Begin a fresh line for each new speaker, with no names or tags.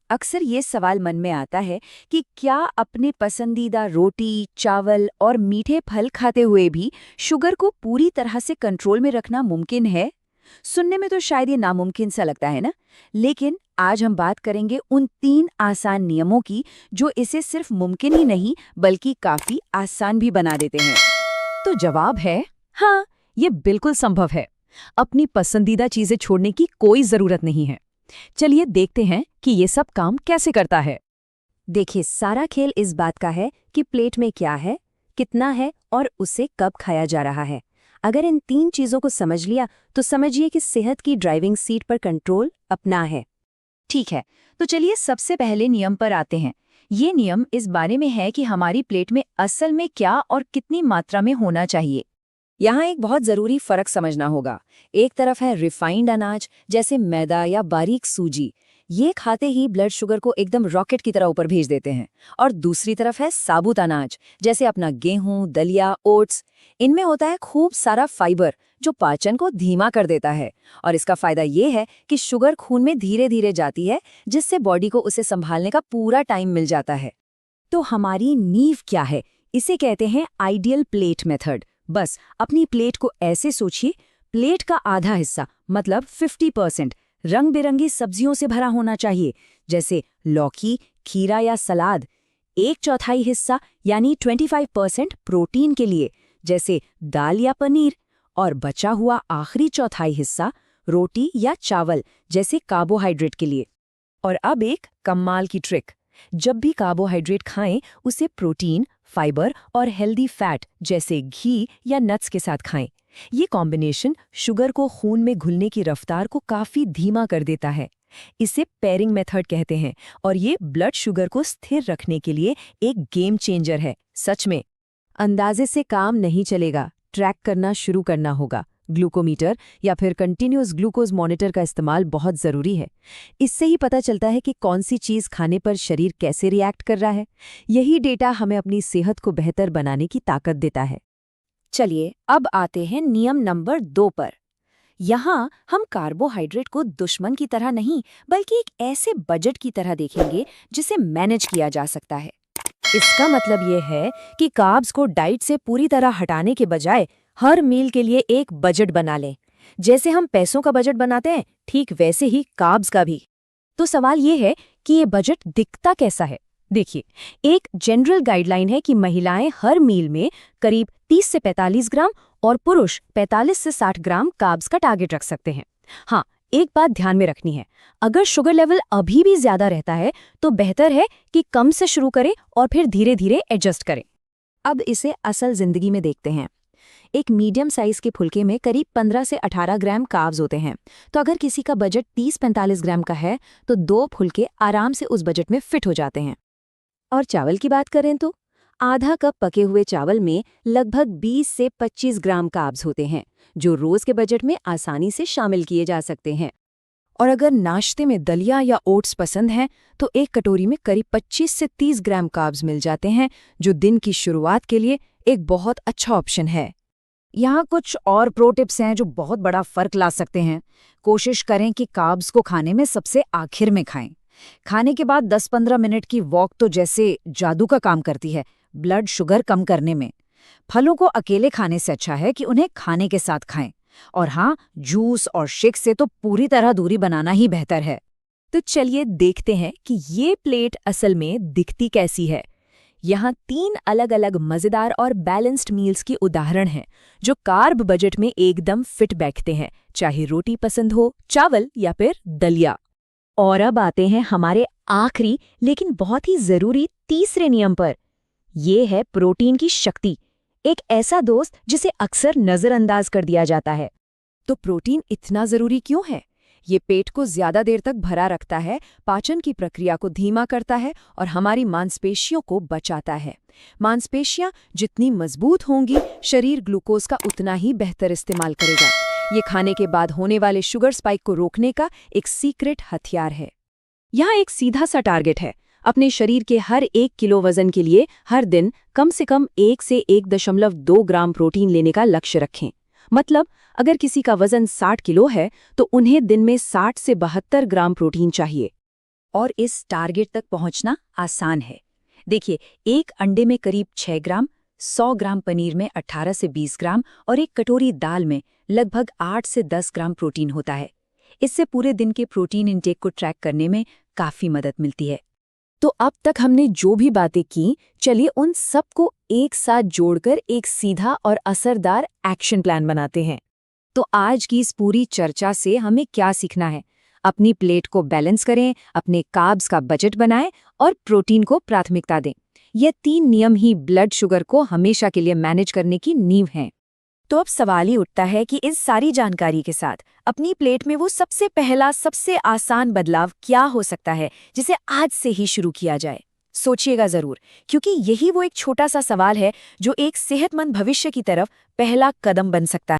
अक्सर ये सवाल मन में आता है कि क्या अपने पसंदीदा रोटी, चावल और मीठे फल खाते हुए भी शुगर को पूरी तरह से कंट्रोल में रखना मुमकिन है? सुनने में तो शायद ये नामुमकिन सा लगता है ना? लेकिन आज हम बात करेंगे उन 3 आसान नियमों की जो इसे सिर्फ मुमकिन ही नहीं बल्कि काफी आसान भी बना देते हैं।
तो जवाब है हाँ, ये बिल्कुल संभव है। अपनी पसंदीदा चीजें छोड़ने की कोई जरूरत नहीं है। चलिए देखते हैं कि ये सब काम कैसे करता है।
देखिए, सारा खेल इस बात का है कि प्लेट में क्या है, कितना है और उसे कब खाया जा रहा है। अगर इन 3 चीजों को समझ लिया तो समझिए कि सेहत की ड्राइविंग सीट पर कंट्रोल अपना है।
ठीक है, तो चलिए सबसे पहले नियम पर आते हैं। ये नियम इस बारे में है कि हमारी प्लेट में असल में क्या और कितनी मात्रा में होना चाहिए।
यहाँ एक बहुत जरूरी फर्क समझना होगा। एक तरफ है रिफाइंड अनाज जैसे मैदा या बारीक सूजी, ये खाते ही ब्लड शुगर को एकदम रॉकेट की तरह ऊपर भेज देते हैं। और दूसरी तरफ है साबुत अनाज जैसे अपना गेहूं, दलिया, ओट्स। इनमें होता है खूब सारा फाइबर जो पाचन को धीमा कर देता है। और इसका फायदा ये है कि शुगर खून में धीरे धीरे जाती है, जिससे बॉडी को उसे संभालने का पूरा टाइम मिल जाता है।
तो हमारी नींव क्या है? इसे कहते हैं आइडियल प्लेट मेथड। बस अपनी प्लेट को ऐसे सोचिए, प्लेट का आधा हिस्सा मतलब 50% रंग बिरंगी सब्जियों से भरा होना चाहिए, जैसे लौकी, खीरा या सलाद। 1/4 हिस्सा यानी 25% प्रोटीन के लिए, जैसे दाल या पनीर। और बचा हुआ आखिरी चौथाई हिस्सा रोटी या चावल जैसे कार्बोहाइड्रेट के लिए। और अब एक कमाल की ट्रिक, जब भी कार्बोहाइड्रेट खाएं उसे प्रोटीन, फाइबर और हेल्दी फैट जैसे घी या नट्स के साथ खाएं। ये कॉम्बिनेशन शुगर को खून में घुलने की रफ्तार को काफी धीमा कर देता है। इसे पेयरिंग मेथड कहते हैं और ये ब्लड शुगर को स्थिर रखने के लिए एक गेम चेंजर है। सच में
अंदाजे से काम नहीं चलेगा, ट्रैक करना शुरू करना होगा। ग्लूकोमीटर या फिर कंटिन्यूअस ग्लूकोज मॉनिटर का इस्तेमाल बहुत ज़रूरी है। इससे ही पता चलता है कि कौन सी चीज़ खाने पर शरीर कैसे रिएक्ट कर रहा है। यही डेटा हमें अपनी सेहत को बेहतर बनाने की ताकत देता है।
चलिए अब आते हैं नियम नंबर 2 पर। यहाँ हम कार्बोहाइड्रेट को दुश्मन की तरह नहीं बल्कि एक ऐसे बजट की तरह देखेंगे जिसे मैनेज किया जा सकता है।
इसका मतलब ये है कि कार्ब्स को डाइट से पूरी तरह हटाने के बजाय हर मील के लिए एक बजट बना लें। जैसे हम पैसों का बजट बनाते हैं, ठीक वैसे ही कार्ब्स का भी। तो सवाल ये है कि ये बजट दिखता कैसा है। देखिए, एक जनरल गाइडलाइन है कि महिलाएं हर मील में करीब 30 से 45 ग्राम और पुरुष 45 से 60 ग्राम कार्ब्स का टारगेट रख सकते हैं। हाँ, एक बात ध्यान में रखनी है, अगर शुगर लेवल अभी भी ज्यादा रहता है तो बेहतर है कि कम से शुरू करें और फिर धीरे धीरे एडजस्ट करें। अब इसे असल जिंदगी में देखते हैं। एक मीडियम साइज के फुलके में करीब 15 से 18 ग्राम कार्ब्स होते हैं। तो अगर किसी का बजट 30-45 ग्राम का है तो 2 फुलके आराम से उस बजट में फिट हो जाते हैं। और चावल की बात करें तो आधा कप पके हुए चावल में लगभग 20 से 25 ग्राम कार्ब्स होते हैं, जो रोज के बजट में आसानी से शामिल किए जा सकते हैं। और अगर नाश्ते में दलिया या ओट्स पसंद है तो एक कटोरी में करीब 25 से 30 ग्राम कार्ब्स मिल जाते हैं, जो दिन की शुरुआत के लिए एक बहुत अच्छा ऑप्शन है।
यहाँ कुछ और प्रो टिप्स हैं जो बहुत बड़ा फर्क ला सकते हैं। कोशिश करें कि कार्ब्स को खाने में सबसे आखिर में खाएं। खाने के बाद 10-15 मिनट की वॉक तो जैसे जादू का काम करती है ब्लड शुगर कम करने में। फलों को अकेले खाने से अच्छा है कि उन्हें खाने के साथ खाएं। और हाँ, जूस और शेक से तो पूरी तरह दूरी बनाना ही बेहतर है।
तो चलिए देखते हैं कि ये प्लेट असल में दिखती कैसी है। यहाँ 3 अलग अलग मज़ेदार और बैलेंस्ड मील्स के उदाहरण हैं जो कार्ब बजट में एकदम फिट बैठते हैं, चाहे रोटी पसंद हो, चावल या फिर दलिया। और अब आते हैं हमारे आखिरी लेकिन बहुत ही ज़रूरी तीसरे नियम पर। ये है प्रोटीन की शक्ति, एक ऐसा दोस्त जिसे अक्सर नज़रअंदाज कर दिया जाता है। तो प्रोटीन इतना ज़रूरी क्यों है? ये पेट को ज्यादा देर तक भरा रखता है, पाचन की प्रक्रिया को धीमा करता है और हमारी मांसपेशियों को बचाता है। मांसपेशियां जितनी मजबूत होंगी, शरीर ग्लूकोज का उतना ही बेहतर इस्तेमाल करेगा। ये खाने के बाद होने वाले शुगर स्पाइक को रोकने का एक सीक्रेट हथियार है। यहाँ एक सीधा सा टारगेट है, अपने शरीर के हर 1 किलो वजन के लिए हर दिन कम से कम 1 से 1.2 ग्राम प्रोटीन लेने का लक्ष्य रखें। मतलब अगर किसी का वजन 60 किलो है तो उन्हें दिन में 60 से 72 ग्राम प्रोटीन चाहिए।
और इस टारगेट तक पहुंचना आसान है। देखिए, एक अंडे में करीब 6 ग्राम, 100 ग्राम पनीर में 18 से 20 ग्राम और एक कटोरी दाल में लगभग 8 से 10 ग्राम प्रोटीन होता है। इससे पूरे दिन के प्रोटीन इंटेक को ट्रैक करने में काफ़ी मदद मिलती है।
तो अब तक हमने जो भी बातें की, चलिए उन सबको एक साथ जोड़कर एक सीधा और असरदार एक्शन प्लान बनाते हैं।
तो आज की इस पूरी चर्चा से हमें क्या सीखना है? अपनी प्लेट को बैलेंस करें, अपने कार्ब्स का बजट बनाएं और प्रोटीन को प्राथमिकता दें। ये 3 नियम ही ब्लड शुगर को हमेशा के लिए मैनेज करने की नींव हैं।
तो अब सवाल ही उठता है कि इस सारी जानकारी के साथ अपनी प्लेट में वो सबसे पहला, सबसे आसान बदलाव क्या हो सकता है जिसे आज से ही शुरू किया जाए। सोचिएगा जरूर, क्योंकि यही वो एक छोटा सा सवाल है जो एक सेहतमंद भविष्य की तरफ पहला कदम बन सकता है।